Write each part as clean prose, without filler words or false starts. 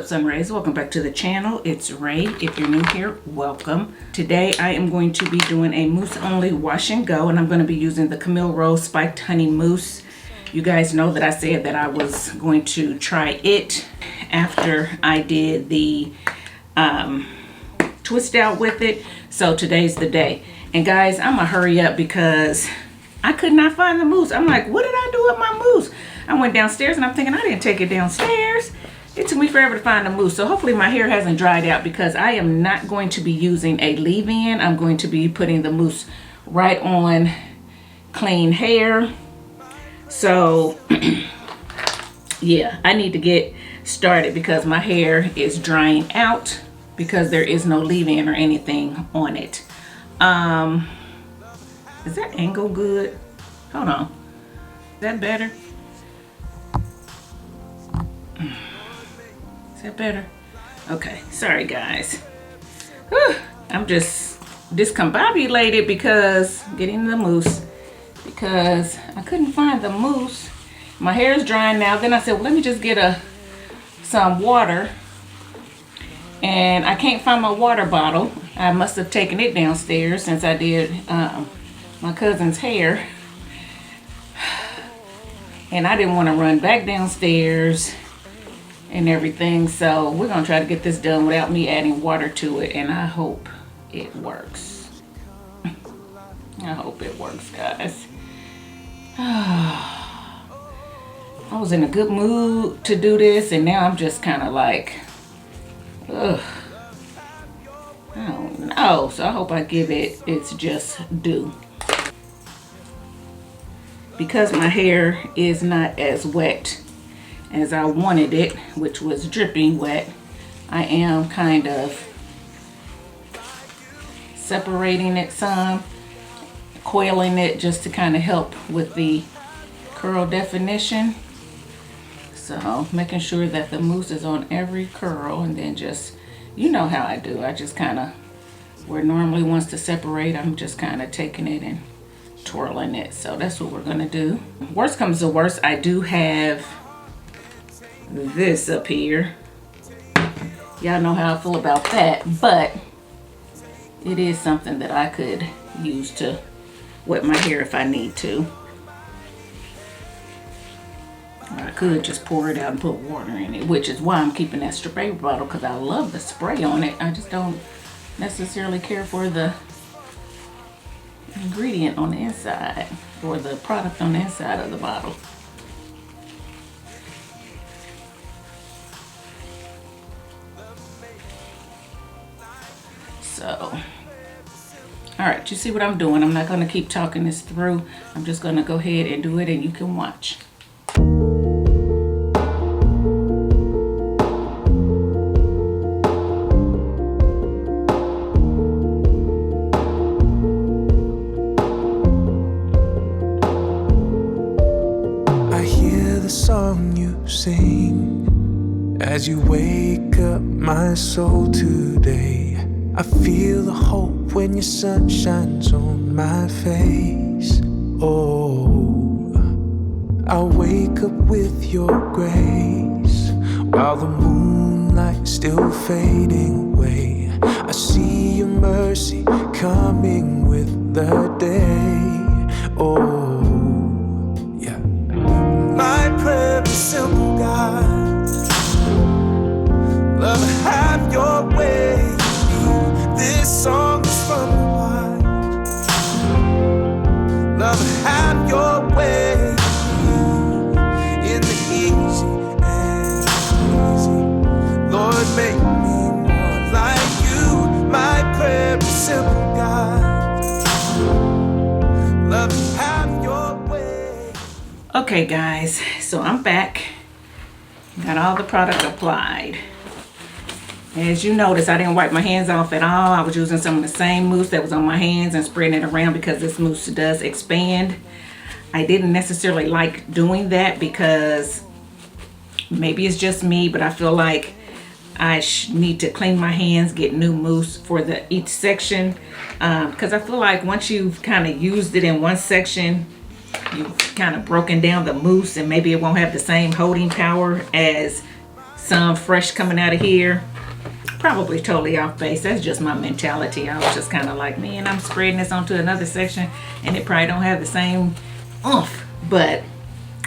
Up Sun Raes? Welcome back to the channel. It's Ray. If you're new here, welcome. Today I am going to be doing a mousse only wash and go, and I'm going to be using the Camille Rose Spiked Honey Mousse. You guys know that I said that I was going to try it after I did the twist out with it. So today's the day. And guys, I'm gonna hurry up because I could not find the mousse. I'm like, what did I do with my mousse? I went downstairs and I'm thinking I didn't take it downstairs. It took me forever to find the mousse. So hopefully my hair hasn't dried out because I am not going to be using a leave-in. I'm going to be putting the mousse right on clean hair. So yeah, I need to get started because my hair is drying out because there is no leave-in or anything on it. Is that angle good? Hold on. Is that better? Is that better? Okay, sorry guys. Whew. I'm just discombobulated because getting the mousse, because I couldn't find the mousse. My hair is drying now. Then I said, well, let me just get some water, and I can't find my water bottle. I must have taken it downstairs since I did my cousin's hair, and I didn't want to run back downstairs and everything. So we're gonna try to get this done without me adding water to it, and I hope it works. I hope it works, guys. I was in a good mood to do this, and now I'm just kind of like, ugh, I don't know. So I hope I give it its just due. Because my hair is not as wet as I wanted it, which was dripping wet, I am kind of separating it some, coiling it just to kind of help with the curl definition. So making sure that the mousse is on every curl, and then just, you know how I do, I just kind of, where it normally wants to separate, I'm just kind of taking it and twirling it. So that's what we're gonna do. Worst comes to worst, I do have this up here. Y'all know how I feel about that, but it is something that I could use to wet my hair if I need to. Or I could just pour it out and put water in it, which is why I'm keeping that spray bottle, because I love the spray on it. I just don't necessarily care for the ingredient on the inside, or the product on the inside of the bottle. So, all right, you see what I'm doing. I'm not going to keep talking this through. I'm just going to go ahead and do it, and you can watch. I hear the song you sing as you wake up my soul today. I feel the hope when your sun shines on my face. Oh, I wake up with your grace while the moonlight's still fading away. I see your mercy coming with the day. Oh, yeah. My prayer is simple, God. Love, have your way. This song is from the heart. Love, have your way in the easy and easy. Lord, make me more like you. My prayer is simple, God. Love, have your way. Okay guys, so I'm back. Got all the product applied. As you notice, I didn't wipe my hands off at all. I was using some of the same mousse that was on my hands and spreading it around because this mousse does expand. I didn't necessarily like doing that because maybe it's just me, but I feel like I need to clean my hands, get new mousse for each section, because I feel like once you've kind of used it in one section, you've kind of broken down the mousse, and maybe it won't have the same holding power as some fresh coming out of here. Probably totally off base. That's just my mentality. I was just kind of like, man, I'm spreading this onto another section and it probably don't have the same oomph, but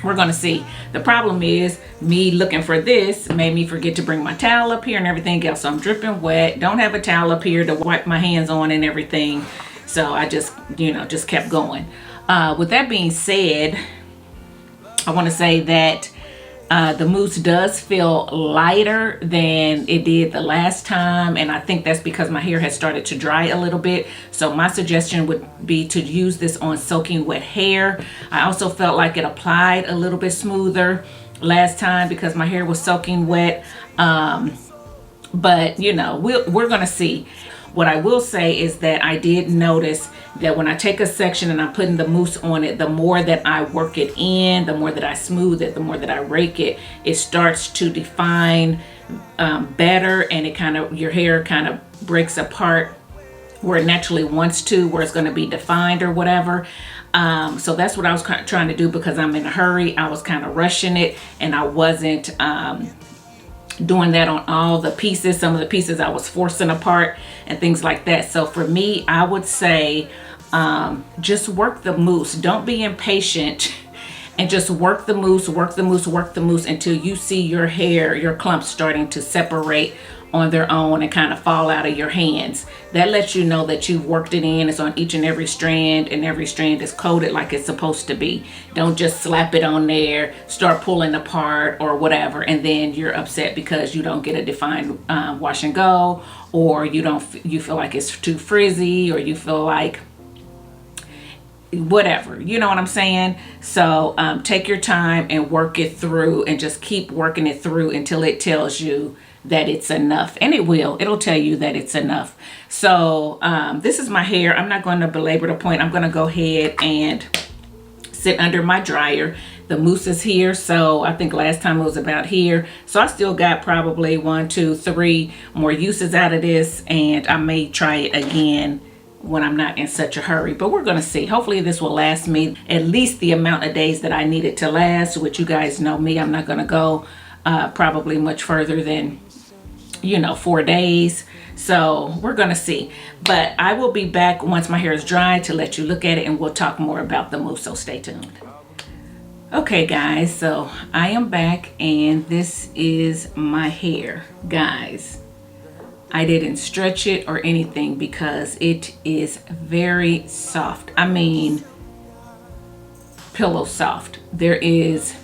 we're gonna see. The problem is me looking for this made me forget to bring my towel up here and everything else. So I'm dripping wet, don't have a towel up here to wipe my hands on and everything. So I just, you know, just kept going. With that being said, I want to say that the mousse does feel lighter than it did the last time, and I think that's because my hair has started to dry a little bit. So my suggestion would be to use this on soaking wet hair. I also felt like it applied a little bit smoother last time because my hair was soaking wet. But you know, we're gonna see. What I will say is that I did notice that when I take a section and I'm putting the mousse on it, the more that I work it in, the more that I smooth it, the more that I rake it, it starts to define better, and it kind of, your hair kind of breaks apart where it naturally wants to, where it's going to be defined or whatever. So that's what I was trying to do because I'm in a hurry. I was kind of rushing it, and I wasn't doing that on all the pieces. Some of the pieces I was forcing apart and things like that. So for me, I would say just work the mousse. Don't be impatient, and just work the mousse, work the mousse, work the mousse until you see your hair, your clumps starting to separate on their own and kind of fall out of your hands. That lets you know that you've worked it in. It's on each and every strand, and every strand is coated like it's supposed to be. Don't just slap it on there, start pulling apart or whatever, and then you're upset because you don't get a defined wash and go, or you feel like it's too frizzy, or you feel like whatever, you know what I'm saying? So take your time and work it through, and just keep working it through until it tells you that it's enough, and it'll tell you that it's enough. So this is my hair. I'm not going to belabor the point. I'm going to go ahead and sit under my dryer. The mousse is here, so I think last time it was about here, so I still got probably 1, 2, 3 more uses out of this, and I may try it again when I'm not in such a hurry, but we're gonna see. Hopefully this will last me at least the amount of days that I need it to last, which you guys know me, I'm not gonna go probably much further than, you know, 4 days. So we're gonna see, but I will be back once my hair is dry to let you look at it, and we'll talk more about the mousse, so stay tuned. Okay guys, so I am back, and this is my hair. Guys, I didn't stretch it or anything because it is very soft. I mean, pillow soft. There is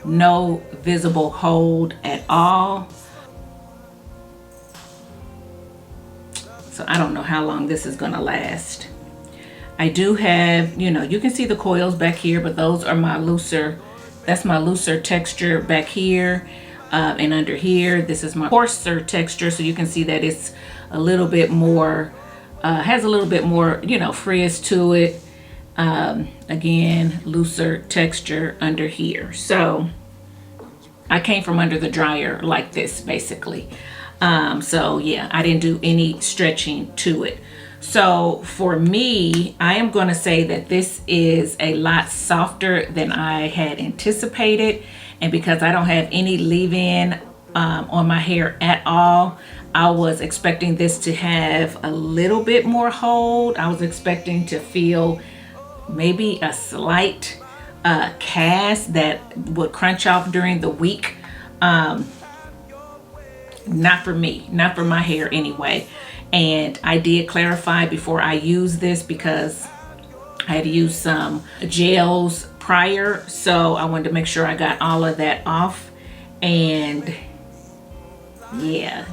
no visible hold at all. So I don't know how long this is gonna last. I do have, you know, you can see the coils back here, but those are my looser, that's my looser texture back here. And under here, this is my coarser texture, so you can see that it's a little bit more, has a little bit more, you know, frizz to it. Again, looser texture under here. So I came from under the dryer like this, basically. So yeah, I didn't do any stretching to it. So for me, I am going to say that this is a lot softer than I had anticipated. And because I don't have any leave-in on my hair at all, I was expecting this to have a little bit more hold. I was expecting to feel maybe a slight cast that would crunch off during the week. Not for me, not for my hair anyway. And I did clarify before I used this because I had to use some gels prior, so I wanted to make sure I got all of that off. And yeah,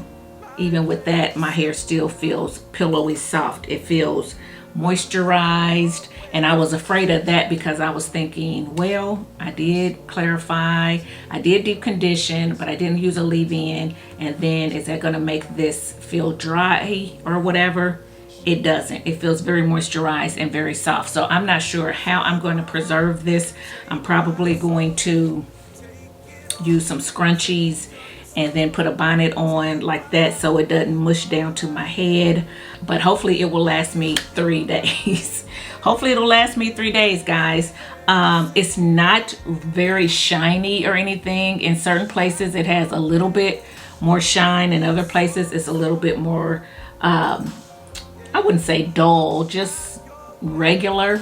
even with that, my hair still feels pillowy soft. It feels moisturized, and I was afraid of that because I was thinking, well, I did clarify, I did deep condition, but I didn't use a leave-in, and then is that going to make this feel dry or whatever? It doesn't. It feels very moisturized and very soft. So I'm not sure how I'm going to preserve this. I'm probably going to use some scrunchies and then put a bonnet on like that so it doesn't mush down to my head. But hopefully it will last me 3 days. hopefully it'll last me 3 days, guys. It's not very shiny or anything. In certain places it has a little bit more shine, in other places it's a little bit more I wouldn't say dull, just regular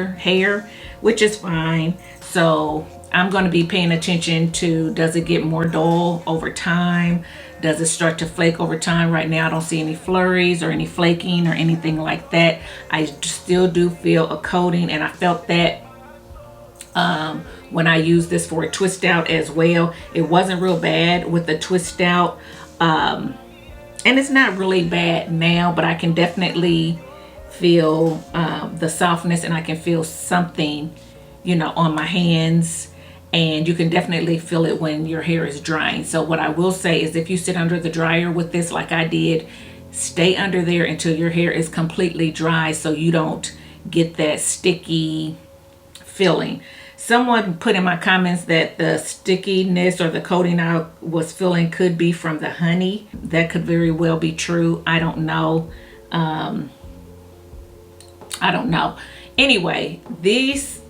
hair, which is fine. So I'm going to be paying attention to, does it get more dull over time? Does it start to flake over time? Right now I don't see any flurries or any flaking or anything like that. I still do feel a coating, and I felt that when I used this for a twist out as well. It wasn't real bad with the twist out, and it's not really bad now, but I can definitely feel the softness, and I can feel something, you know, on my hands. And you can definitely feel it when your hair is drying. So what I will say is, if you sit under the dryer with this like I did, stay under there until your hair is completely dry, so you don't get that sticky feeling. Someone put in my comments that the stickiness or the coating I was feeling could be from the honey. That could very well be true. I don't know. I don't know. Anyway, these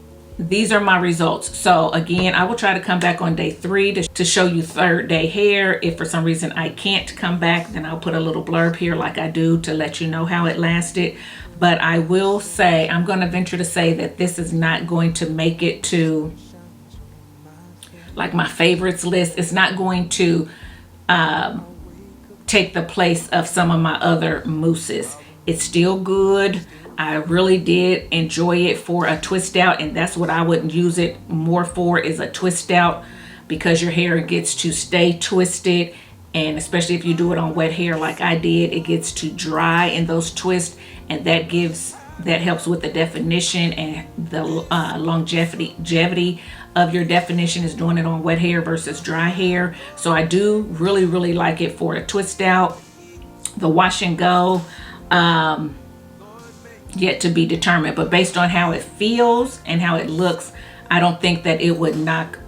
are my results. So again, I will try to come back on day 3 to show you 3rd day hair. If for some reason I can't come back, then I'll put a little blurb here like I do to let you know how it lasted. But I will say, I'm going to venture to say that this is not going to make it to like my favorites list. It's not going to take the place of some of my other mousses. It's still good. I really did enjoy it for a twist out, and that's what I would use it more for, is a twist out, because your hair gets to stay twisted, and especially if you do it on wet hair like I did, it gets to dry in those twists, and that helps with the definition and the longevity of your definition is doing it on wet hair versus dry hair. So I do really like it for a twist out. The wash and go, yet to be determined, but based on how it feels and how it looks, I don't think that it would knock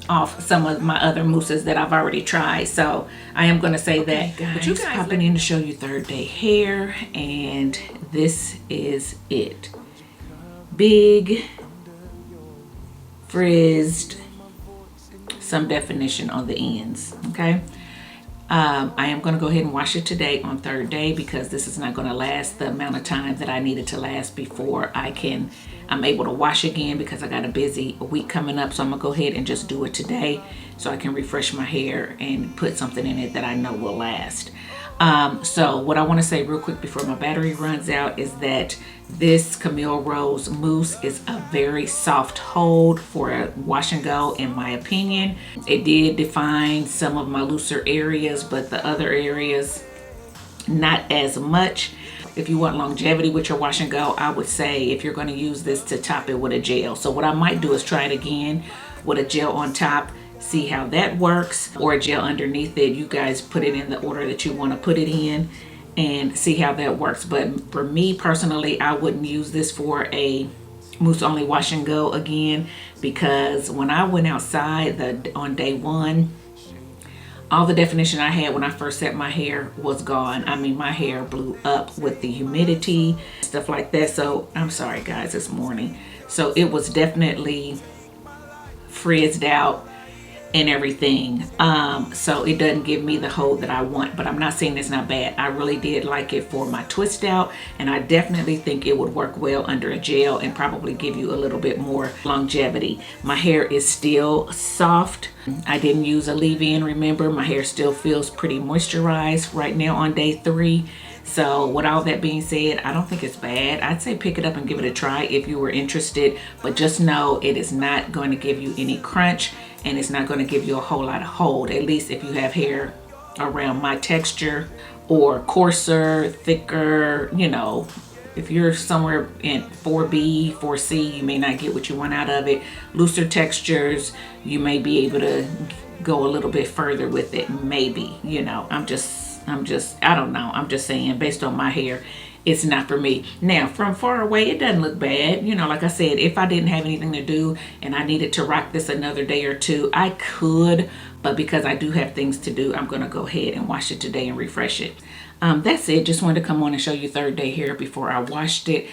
off some of my other mousses that I've already tried. So I am going to say that, guys. But you guys, popping in to show you 3rd day hair, and this is it. Big, frizzed, some definition on the ends. Okay. I am going to go ahead and wash it today on 3rd day, because this is not going to last the amount of time that I need it to last before I'm able to wash again, because I got a busy week coming up. So I'm going to go ahead and just do it today so I can refresh my hair and put something in it that I know will last. So what I want to say real quick before my battery runs out is that this Camille Rose mousse is a very soft hold for a wash and go, in my opinion. It did define some of my looser areas, but the other areas not as much. If you want longevity with your wash and go, I would say if you're going to use this, to top it with a gel. So what I might do is try it again with a gel on top, see how that works, or a gel underneath it. You guys put it in the order that you want to put it in and see how that works. But for me personally, I wouldn't use this for a mousse only wash and go again, because when I went outside on day 1, all the definition I had when I first set my hair was gone. I mean, my hair blew up with the humidity, stuff like that. So I'm sorry guys, it's morning. So it was definitely frizzed out and everything. So it doesn't give me the hold that I want, but I'm not saying it's not bad. I really did like it for my twist out, and I definitely think it would work well under a gel and probably give you a little bit more longevity. My hair is still soft. I didn't use a leave-in, remember. My hair still feels pretty moisturized right now on day 3. So with all that being said, I don't think it's bad. I'd say pick it up and give it a try if you were interested, but just know it is not going to give you any crunch, and it's not going to give you a whole lot of hold, at least if you have hair around my texture, or coarser, thicker, you know. If you're somewhere in 4B, 4C, you may not get what you want out of it. Looser textures, you may be able to go a little bit further with it, maybe, you know. I don't know. I'm just saying, based on my hair, it's not for me. Now, from far away, it doesn't look bad. You know, like I said, if I didn't have anything to do and I needed to rock this another day or two, I could. But because I do have things to do, I'm going to go ahead and wash it today and refresh it. That's it. Just wanted to come on and show you third day here before I washed it.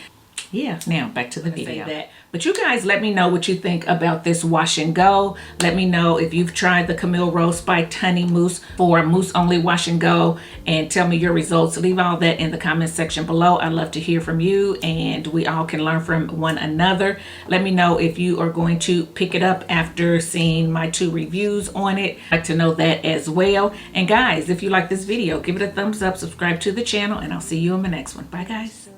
Yeah, now back to the video. But you guys let me know what you think about this wash and go. Let me know if you've tried the Camille Rose Spiked Honey Mousse for mousse only wash and go, and tell me your results. Leave all that in the comment section below. I'd love to hear from you, and we all can learn from one another. Let me know if you are going to pick it up after seeing my 2 reviews on it. I'd like to know that as well. And guys, if you like this video, give it a thumbs up, subscribe to the channel, and I'll see you in my next one. Bye guys.